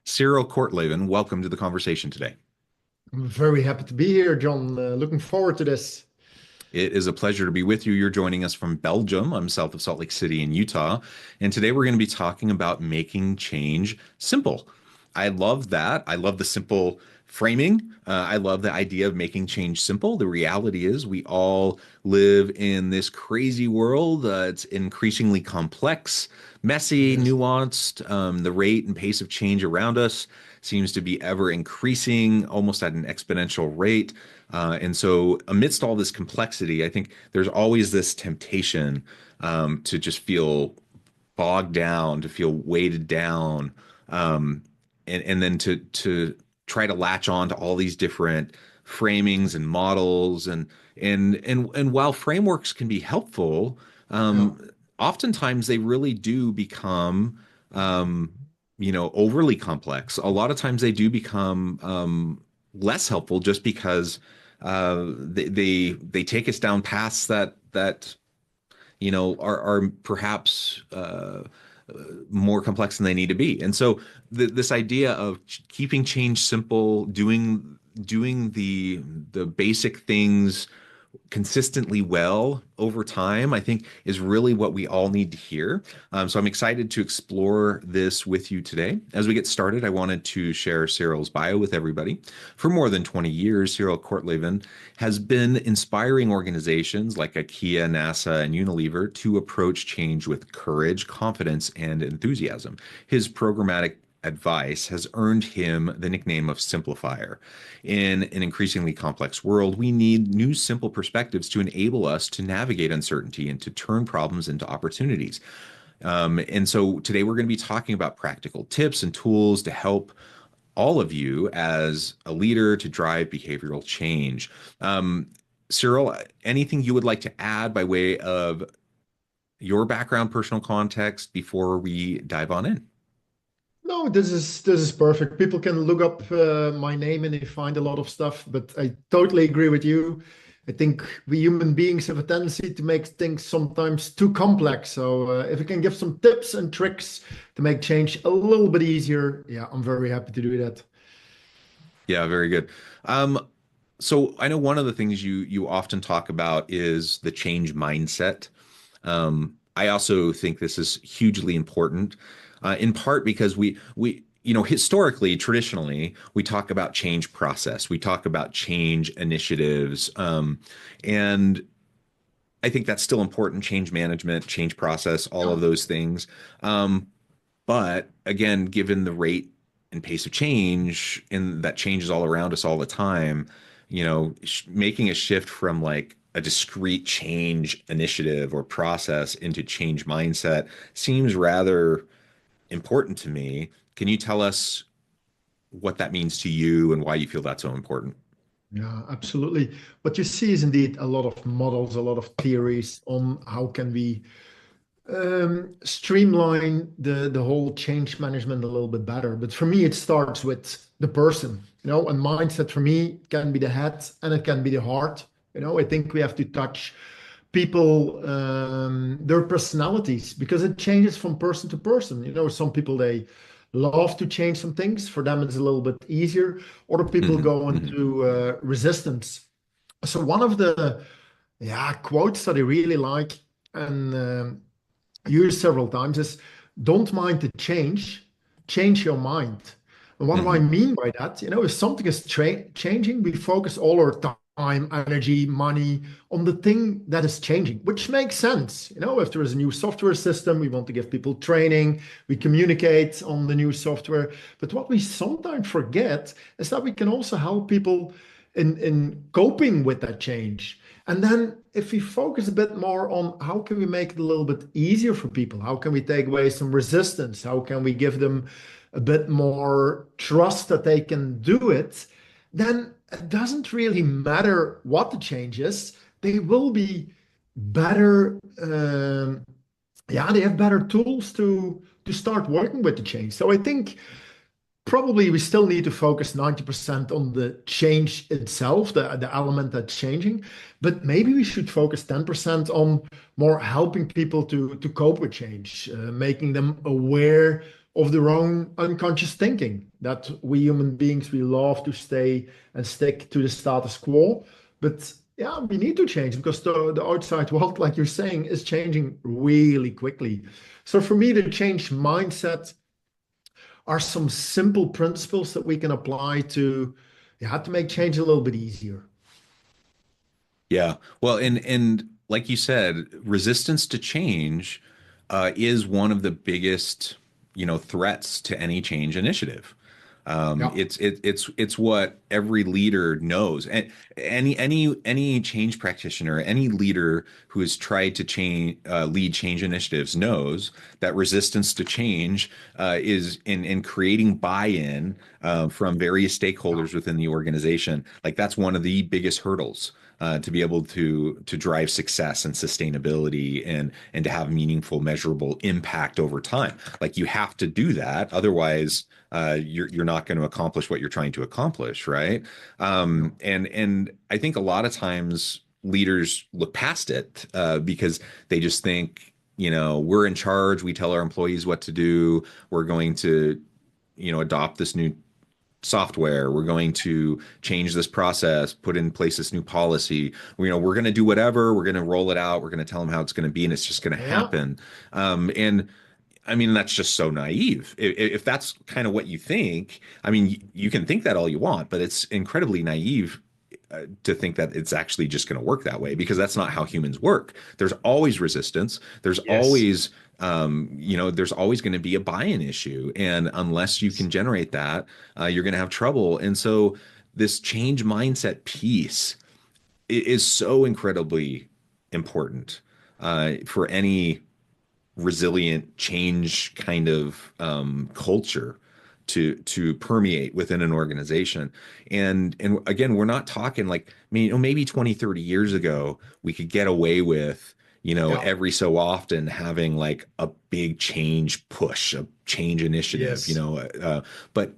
Cyriel Kortleven, welcome to the conversation today. I'm very happy to be here, John. Looking forward to this. It is a pleasure to be with you. You're joining us from Belgium. I'm south of Salt Lake City in Utah. And today we're going to be talking about making change simple. I love that. I love the simple framing. I love the idea of making change simple. The reality is, we all live in this crazy world. It's increasingly complex, messy, Yes. nuanced. The rate and pace of change around us seems to be ever increasing, almost at an exponential rate. And so, amidst all this complexity, I think there's always this temptation to just feel bogged down, to feel weighted down, and then to try to latch on to all these different framings and models, and while frameworks can be helpful, Yeah. oftentimes they really do become overly complex. A lot of times they do become less helpful just because they take us down paths that are perhaps more complex than they need to be. And so this idea of keeping change simple, doing the basic things consistently well over time, I think is really what we all need to hear. So I'm excited to explore this with you today. As we get started, I wanted to share Cyril's bio with everybody. For more than 20 years, Cyriel Kortleven has been inspiring organizations like IKEA, NASA, and Unilever to approach change with courage, confidence, and enthusiasm. His programmatic advice has earned him the nickname of Simplifier. In an increasingly complex world, we need new, simple perspectives to enable us to navigate uncertainty and to turn problems into opportunities. And so today we're going to be talking about practical tips and tools to help all of you as a leader to drive behavioral change. Cyril, anything you would like to add by way of your background, personal context before we dive on in? No, this is perfect. People can look up my name and they find a lot of stuff, but I totally agree with you. I think we human beings have a tendency to make things sometimes too complex. So if we can give some tips and tricks to make change a little bit easier, yeah, I'm very happy to do that. Yeah, very good. So I know one of the things you often talk about is the change mindset. I also think this is hugely important, in part because we historically, traditionally, we talk about change process, we talk about change initiatives, and I think that's still important. Change management, change process, all Yeah. of those things. But again, given the rate and pace of change, and that changes all around us all the time, making a shift from like a discrete change initiative or process into change mindset seems rather important to me. Can you tell us what that means to you and why you feel that's so important? Yeah, absolutely. What you see is indeed a lot of models, a lot of theories on how can we streamline the whole change management a little bit better. But for me, it starts with the person, and mindset for me can be the head and it can be the heart. I think we have to touch people, their personalities, because it changes from person to person. Some people, they love to change some things. For them, it's a little bit easier. Other people Hmm. go Hmm. into resistance. So one of the quotes that I really like and used several times is don't mind the change your mind. And what do I Hmm. mean by that? If something is changing, we focus all our time, energy, money on the thing that is changing, which makes sense. If there is a new software system, we want to give people training, we communicate on the new software. But what we sometimes forget is that we can also help people in coping with that change. And then if we focus a bit more on how can we make it a little bit easier for people, how can we take away some resistance, how can we give them a bit more trust that they can do it, then it doesn't really matter what the change is. They will be better. They have better tools to start working with the change. So I think probably we still need to focus 90% on the change itself, the element that's changing, but maybe we should focus 10% on more helping people to cope with change, making them aware of their own unconscious thinking, that we human beings, we love to stay and stick to the status quo. But yeah, we need to change because the outside world, like you're saying, is changing really quickly. So for me, to change mindset are some simple principles that we can apply to, yeah, to make change a little bit easier. Yeah. Well, and like you said, resistance to change is one of the biggest, threats to any change initiative. Yeah, It's what every leader knows, and any change practitioner, any leader who has tried to lead change initiatives knows that resistance to change is in creating buy-in from various yeah, stakeholders within the organization. Like that's one of the biggest hurdles. To be able to drive success and sustainability and to have meaningful, measurable impact over time. Like you have to do that, otherwise you're not going to accomplish what you're trying to accomplish, right? yeah, And I think a lot of times leaders look past it because they just think, we're in charge. We tell our employees what to do. We're going to, adopt this new software. We're going to change this process, put in place this new policy. We're going to do whatever. We're going to roll it out. We're going to tell them how it's going to be, and it's just going to yeah. happen. And I mean, that's just so naive. If that's kind of what you think, I mean, you can think that all you want, but it's incredibly naive to think that it's actually just going to work that way because that's not how humans work. There's always resistance. Yes. There's always going to be a buy-in issue, and unless you can generate that, you're going to have trouble. And so, this change mindset piece is so incredibly important for any resilient change kind of culture to permeate within an organization. And again, we're not talking like, I mean, maybe 20, 30 years ago, we could get away with, Yeah. every so often having like a big change push, a change initiative, Yes. but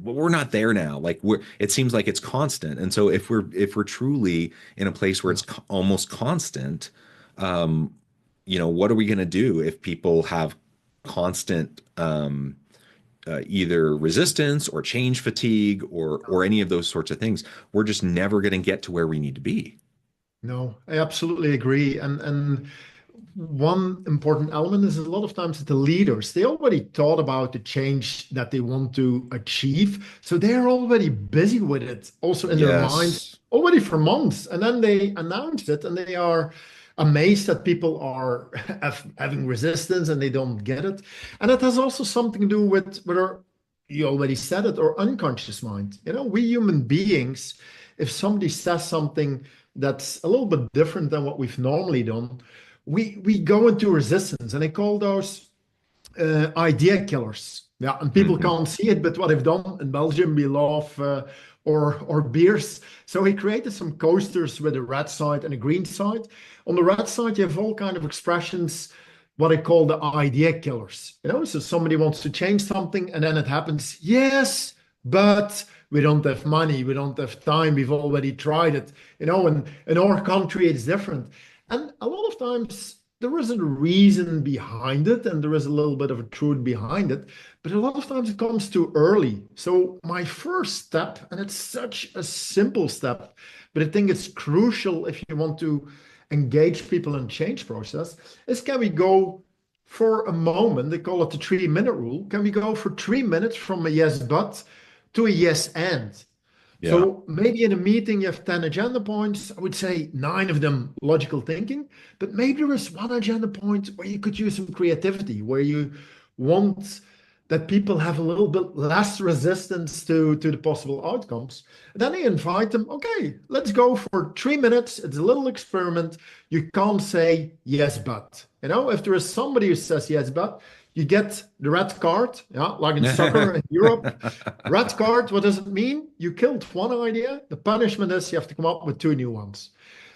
we're not there now. Like it seems like it's constant. And so if we're truly in a place where Yeah. it's almost constant, um, what are we going to do if people have constant either resistance or change fatigue or any of those sorts of things? We're just never going to get to where we need to be. No, I absolutely agree. And one important element is a lot of times the leaders, they already thought about the change that they want to achieve. So they're already busy with it, also in their minds, Yes. already for months. And then they announce it and they are amazed that people are having resistance and they don't get it. And it has also something to do with our, you already said it, our unconscious mind. We human beings, if somebody says something that's a little bit different than what we've normally done, we go into resistance, and I call those idea killers. Yeah, and people Hmm. can't see it, but what I've done in Belgium, we love or beers. So we created some coasters with a red side and a green side. On the red side, you have all kind of expressions, what I call the idea killers. So somebody wants to change something, and then it happens. Yes, but we don't have money, we don't have time, we've already tried it. And in our country, it's different. And a lot of times there is a reason behind it and there is a little bit of a truth behind it, but a lot of times it comes too early. So my first step, and it's such a simple step, but I think it's crucial if you want to engage people in change process, is can we go for a moment, they call it the 3-minute rule, can we go for 3 minutes from a yes but to a yes and? Yeah. So maybe in a meeting you have 10 agenda points. I would say 9 of them logical thinking, but maybe there is one agenda point where you could use some creativity, where you want that people have a little bit less resistance to the possible outcomes. And then I invite them, okay, let's go for 3 minutes. It's a little experiment. You can't say yes, but. If there is somebody who says yes, but, you get the red card, yeah, like in soccer in Europe. Red card, what does it mean? You killed one idea. The punishment is you have to come up with 2 new ones.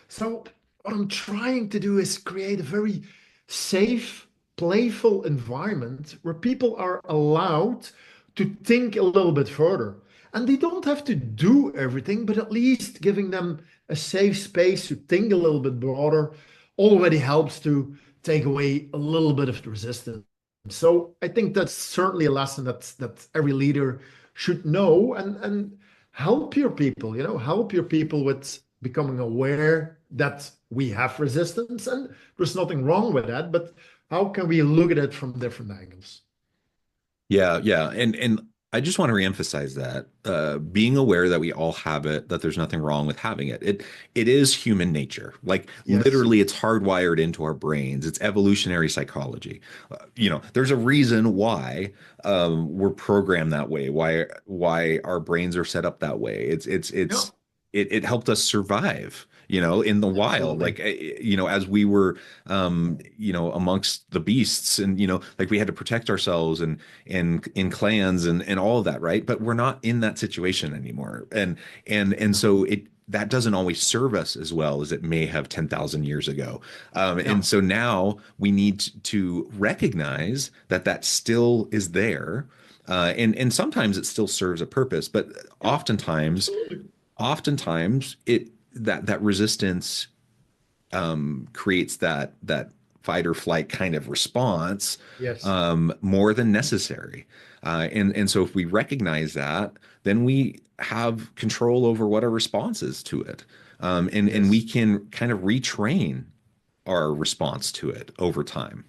So what I'm trying to do is create a very safe, playful environment where people are allowed to think a little bit further. And they don't have to do everything, but at least giving them a safe space to think a little bit broader already helps to take away a little bit of the resistance. So I think that's certainly a lesson that every leader should know, and help your people, help your people with becoming aware that we have resistance, and there's nothing wrong with that, but how can we look at it from different angles? Yeah, yeah. And I just want to reemphasize that being aware that we all have it, that there's nothing wrong with having it. It is human nature. Like Yes. literally, it's hardwired into our brains. It's evolutionary psychology. There's a reason why we're programmed that way. Why our brains are set up that way. Yeah, It helped us survive. In the wild, absolutely. like as we were, amongst the beasts, and like we had to protect ourselves and in clans and all of that, right? But we're not in that situation anymore. And so that doesn't always serve us as well as it may have 10,000 years ago. Yeah. And so now we need to recognize that that still is there. And sometimes it still serves a purpose, but Yeah, oftentimes, absolutely. oftentimes it that resistance creates that fight or flight kind of response Yes. more than necessary. And so if we recognize that, then we have control over what our response is to it. And we Yes. can kind of retrain our response to it over time.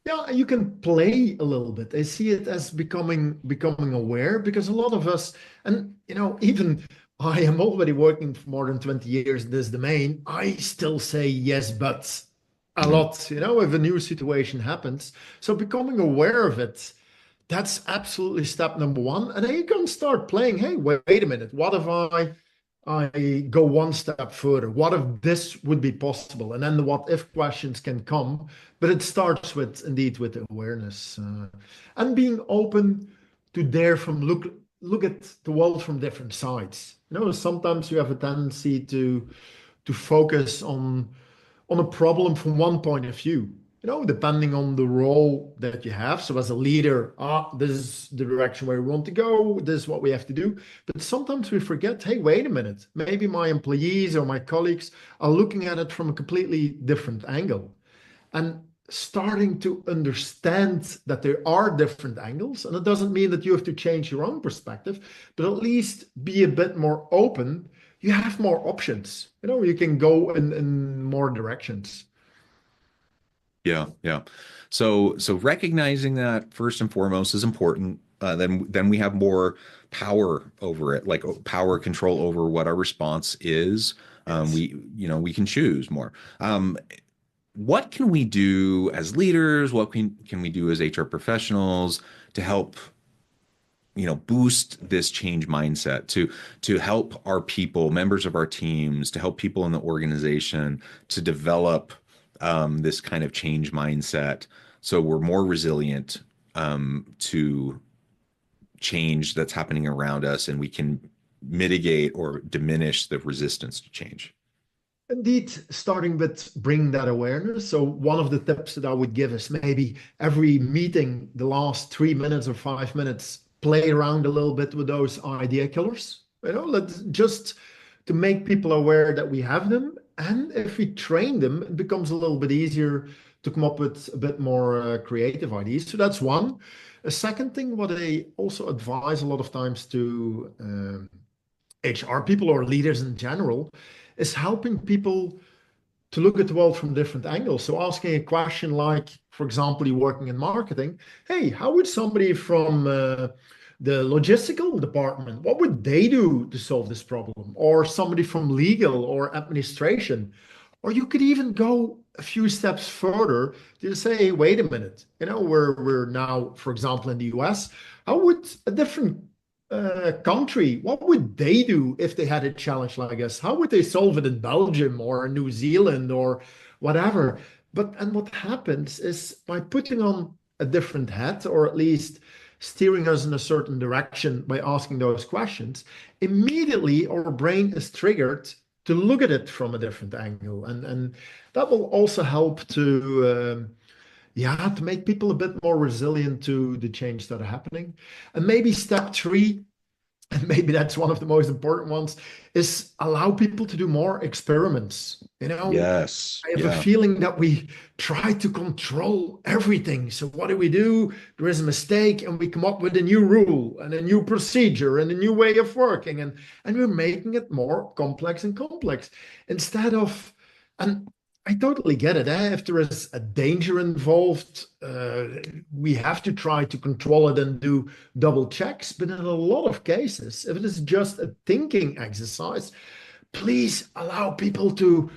Yeah, you can play a little bit. I see it as becoming aware, because a lot of us, and even I am already working for more than 20 years in this domain, I still say yes, but a Mhm. lot, if a new situation happens. So becoming aware of it, that's absolutely step number one. And then you can start playing, hey, wait a minute, what if I go one step further? What if this would be possible? And then the what if questions can come, but it starts with awareness, and being open to dare from look at the world from different sides. Sometimes you have a tendency to focus on a problem from one point of view, depending on the role that you have. So as a leader, this is the direction where we want to go. This is what we have to do. But sometimes we forget, hey, wait a minute. Maybe my employees or my colleagues are looking at it from a completely different angle. And starting to understand that there are different angles. And it doesn't mean that you have to change your own perspective, but at least be a bit more open. You have more options. You can go in more directions. Yeah, yeah. So recognizing that first and foremost is important. Then we have more power over it, like power control over what our response is. Yes. We can choose more. What can we do as leaders? What can we do as HR professionals to help, boost this change mindset, to help our people, members of our teams, to help people in the organization to develop this kind of change mindset so we're more resilient to change that's happening around us and we can mitigate or diminish the resistance to change. Indeed, starting with bringing that awareness. So one of the tips that I would give is maybe every meeting, the last 3 minutes or 5 minutes, play around a little bit with those idea killers. Let's just to make people aware that we have them. And if we train them, it becomes a little bit easier to come up with a bit more creative ideas. So that's one. A second thing, what I also advise a lot of times to HR people or leaders in general, is helping people to look at the world from different angles. So asking a question like, for example, you're working in marketing. Hey, how would somebody from the logistical department, what would they do to solve this problem? Or somebody from legal or administration. Or you could even go a few steps further to say, hey, wait a minute, we're now, for example, in the US, how would a different country, what would they do if they had a challenge like us? How would they solve it in Belgium or New Zealand or whatever? And what happens is by putting on a different hat, or at least steering us in a certain direction by asking those questions, immediately our brain is triggered to look at it from a different angle. And that will also help to make people a bit more resilient to the change that are happening. And maybe step three, and maybe that's one of the most important ones, is allow people to do more experiments. Yes. I have a Yeah. feeling that we try to control everything. So what do? There is a mistake, and we come up with a new rule and a new procedure and a new way of working, and we're making it more complex and complex instead of. And I totally get it. If there is a danger involved, we have to try to control it and do double checks. But in a lot of cases, if it is just a thinking exercise, please allow people to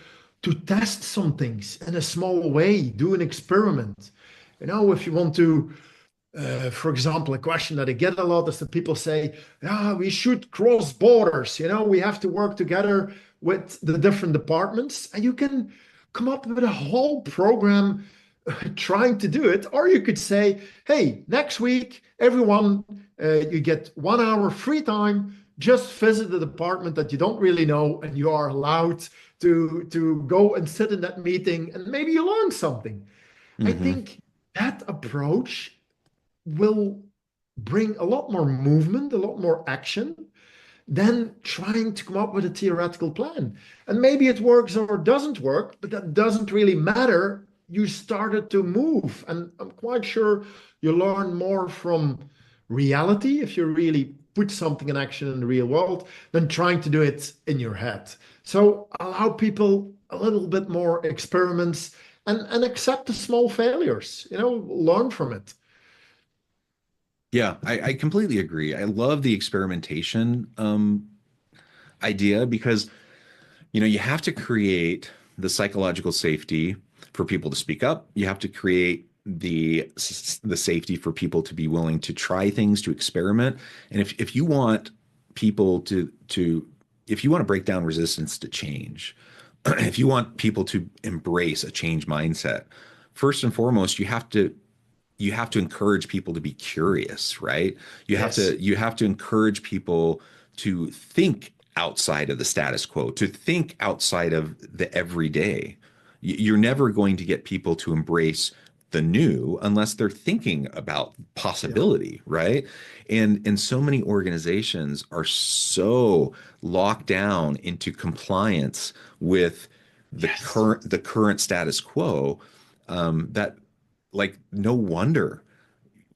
test some things in a small way, do an experiment. If you want to, for example, a question that I get a lot is that people say, "Yeah, we should cross borders. We have to work together with the different departments," and you can come up with a whole program trying to do it. Or you could say, "Hey, next week, everyone, you get 1 hour free time. Just visit the department that you don't really know, and you are allowed to go and sit in that meeting, and maybe you learn something." I Hmm. think that approach will bring a lot more movement, a lot more action than trying to come up with a theoretical plan. And maybe it works or doesn't work, but that doesn't really matter. You started to move. And I'm quite sure you learn more from reality if you really put something in action in the real world than trying to do it in your head. So allow people a little bit more experiments and accept the small failures, learn from it. Yeah, I completely agree. I love the experimentation idea because you have to create the psychological safety for people to speak up. You have to create the safety for people to be willing to try things, to experiment. And if you want people to if you want to break down resistance to change, if you want people to embrace a change mindset, first and foremost, you have to encourage people to be curious, right? Yes. You have to encourage people to think outside of the status quo, to think outside of the everyday. You're never going to get people to embrace the new unless they're thinking about Yeah. possibility, right? And so many organizations are so locked down into compliance with Yes. the current status quo, that, like, no wonder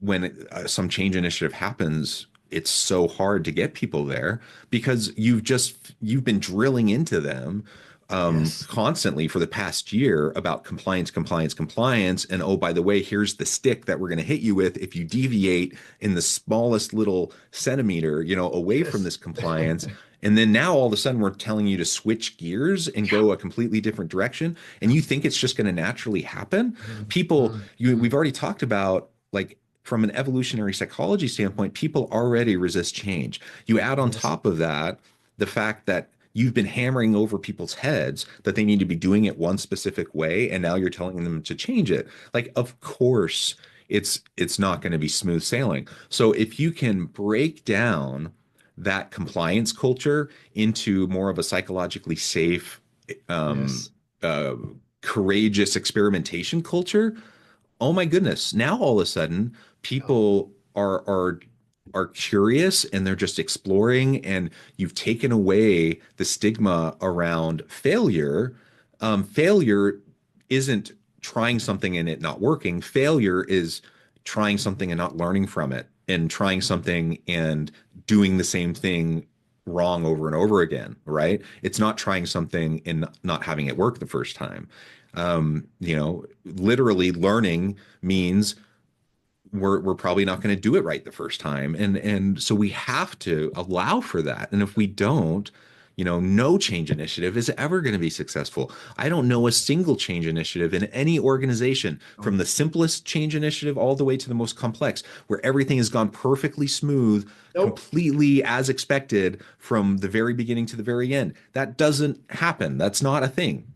when some change initiative happens, it's so hard to get people there because you've been drilling into them Yes. constantly for the past year about compliance, compliance, compliance. And oh, by the way, here's the stick that we're going to hit you with if you deviate in the smallest little centimeter, away from Yes. this compliance. And then now all of a sudden we're telling you to switch gears and Yeah. go a completely different direction. And you think it's just going to naturally happen. Mm, People, mm, we've mm. already talked about, like, from an evolutionary psychology standpoint, people already resist change. You add on Yes. top of that the fact that you've been hammering over people's heads that they need to be doing it one specific way, and now you're telling them to change it. Like, of course, it's not going to be smooth sailing. So if you can break down that compliance culture into more of a psychologically safe, um, Yes. uh, courageous experimentation culture, oh my goodness, now all of a sudden Yeah. people are curious and they're just exploring, and you've taken away the stigma around failure. Failure isn't trying something and it not working. Failure is trying something and not learning from it, and trying something and doing the same thing wrong over and over again, right? It's not trying something and not having it work the first time. Literally learning means we're probably not going to do it right the first time. And so we have to allow for that. And if we don't, no change initiative is ever going to be successful. I don't know a single change initiative in any organization, from No. the simplest change initiative all the way to the most complex, where everything has gone perfectly smooth, Nope. completely as expected from the very beginning to the very end. That doesn't happen. That's not a thing.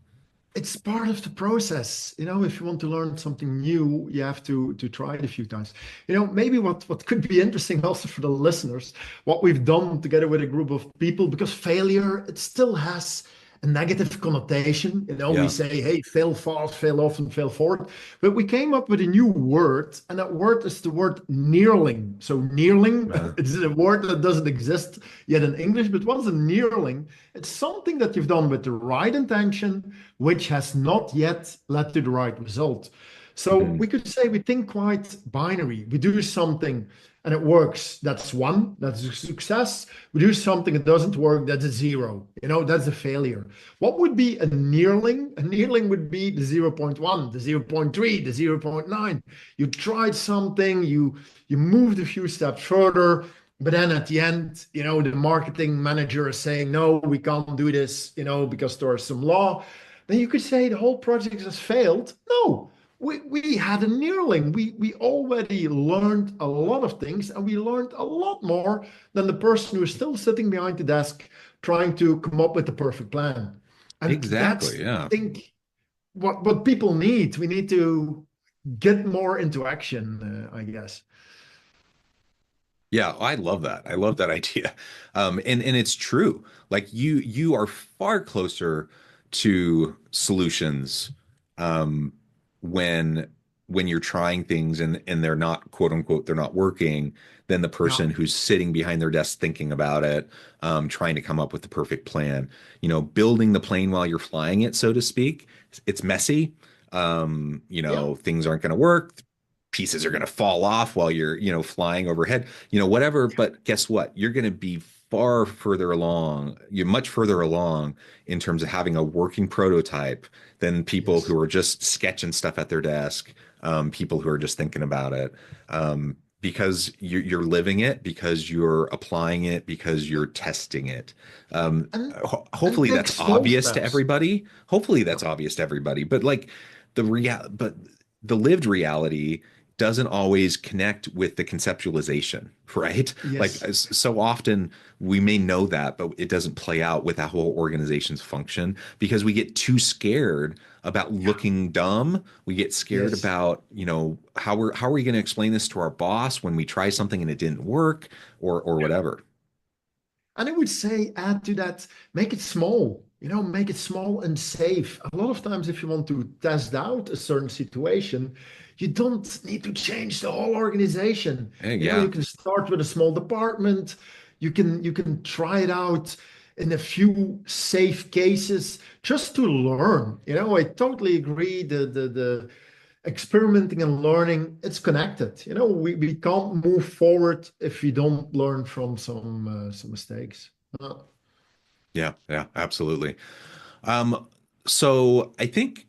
It's part of the process. If you want to learn something new, you have to try it a few times. Maybe what could be interesting also for the listeners, what we've done together with a group of people, because failure, it still has a negative connotation. We Yeah. say, hey, fail fast, fail often, fail forward. But we came up with a new word, and that word is the word nearling. So nearling Uh, is a word that doesn't exist yet in English, but what is a nearling? It's something that you've done with the right intention, which has not yet led to the right result. So mhm. we could say we think quite binary. We do something and it works. That's one, that's a success. We do something that doesn't work, that's a zero. That's a failure. What would be a nearling? A nearling would be the zero point 0.1, the zero point 0.3, the zero point 0.9. You tried something, you moved a few steps further, but then at the end, the marketing manager is saying, no, we can't do this, because there's some law. Then you could say the whole project has failed. No, we had a nearling. We already learned a lot of things, and we learned a lot more than the person who is still sitting behind the desk trying to come up with the perfect plan. And Exactly. that's, I Yeah. think, what people need. We need to get more into action, I guess. Yeah, I love that. I love that idea. And it's true. Like you are far closer to solutions um, when when you're trying things and they're not quote unquote they're not working than the Yeah. person who's sitting behind their desk thinking about it, trying to come up with the perfect plan. Building the plane while you're flying it, so to speak. It's messy. Yeah. Things aren't going to work, pieces are going to fall off while you're, flying overhead, whatever. But guess what? You're going to be far further along. You're much further along in terms of having a working prototype than people Yes. who are just sketching stuff at their desk, people who are just thinking about it. Because you're living it, because you're applying it, because you're testing it. And Hopefully take that's small obvious to steps. everybody. Hopefully Yeah. that's obvious to everybody. But the lived reality doesn't always connect with the conceptualization, right? Like Yes. so often we may know that, but it doesn't play out with how whole organizations function because we get too scared about Yeah. looking dumb. We get scared Yes. about, how are we going to explain this to our boss when we try something and it didn't work or Yeah. whatever. And I would say add to that, make it small, make it small and safe. A lot of times, if you want to test out a certain situation, you don't need to change the whole organization. Yeah. You can start with a small department. You can try it out in a few safe cases just to learn. I totally agree. The experimenting and learning, it's connected. We can't move forward if we don't learn from some mistakes. Yeah, yeah, absolutely. So I think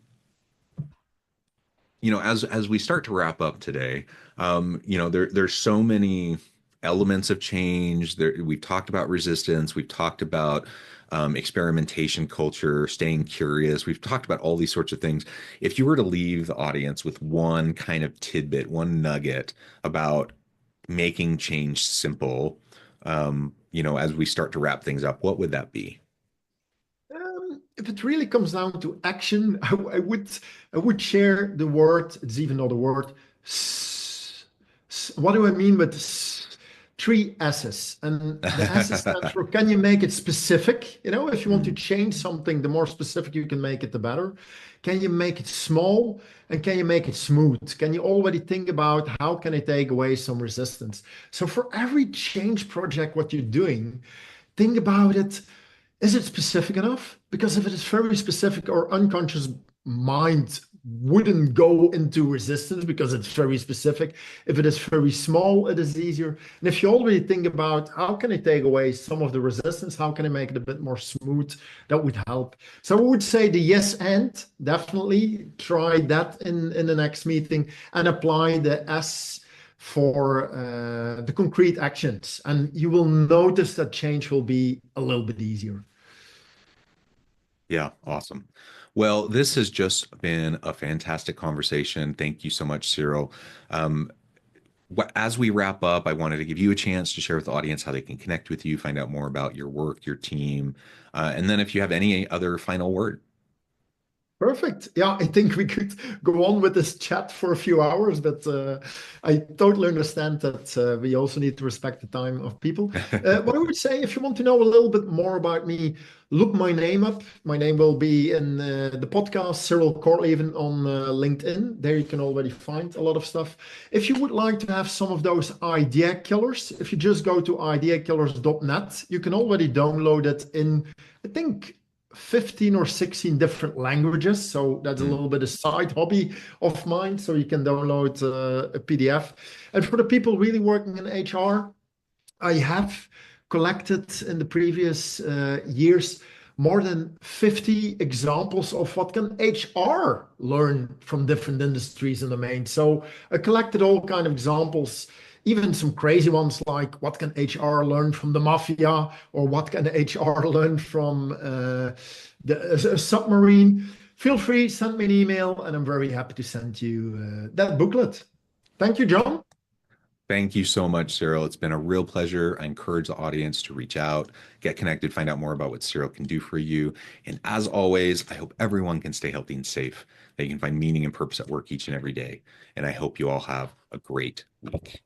as we start to wrap up today, there's so many elements of change. We've talked about resistance, we've talked about experimentation culture, staying curious. We've talked about all these sorts of things. If you were to leave the audience with one kind of tidbit, one nugget about making change simple, as we start to wrap things up, what would that be? If it really comes down to action, I would share the word. It's even not a word. What do I mean with three S's? And the S stands for, can you make it specific? If you want to Mm, change something, the more specific you can make it, the better. Can you make it small? And can you make it smooth? Can you already think about how can I take away some resistance? So for every change project, what you're doing, think about it. Is it specific enough? Because if it is very specific, our unconscious mind wouldn't go into resistance because it's very specific. If it is very small, it is easier. And if you already think about how can I take away some of the resistance, how can I make it a bit more smooth, that would help. So I would say the yes and definitely try that in the next meeting and apply the S for the concrete actions. And you will notice that change will be a little bit easier. yeah, awesome. Well, this has just been a fantastic conversation. Thank you so much, Cyril. Um, as we wrap up, I wanted to give you a chance to share with the audience how they can connect with you, find out more about your work, your team, and then if you have any other final word. Perfect. Yeah, I think we could go on with this chat for a few hours, but I totally understand that we also need to respect the time of people. What I would say, if you want to know a little bit more about me, look my name up. My name will be in the podcast, Cyriel Kortleven on LinkedIn. There you can already find a lot of stuff. If you would like to have some of those idea killers, if you just go to ideakillers.net, you can already download it in, I think, 15 or 16 different languages. So that's a Mm. little bit a side hobby of mine. So you can download a PDF. And for the people really working in HR, I have collected in the previous years more than 50 examples of what can HR learn from different industries and domains. So I collected all kind of examples, even some crazy ones like what can HR learn from the mafia, or what can HR learn from a submarine. Feel free, send me an email, and I'm very happy to send you that booklet. Thank you, John. Thank you so much, Cyriel. It's been a real pleasure. I encourage the audience to reach out, get connected, find out more about what Cyriel can do for you. And as always, I hope everyone can stay healthy and safe, that you can find meaning and purpose at work each and every day. And I hope you all have a great week.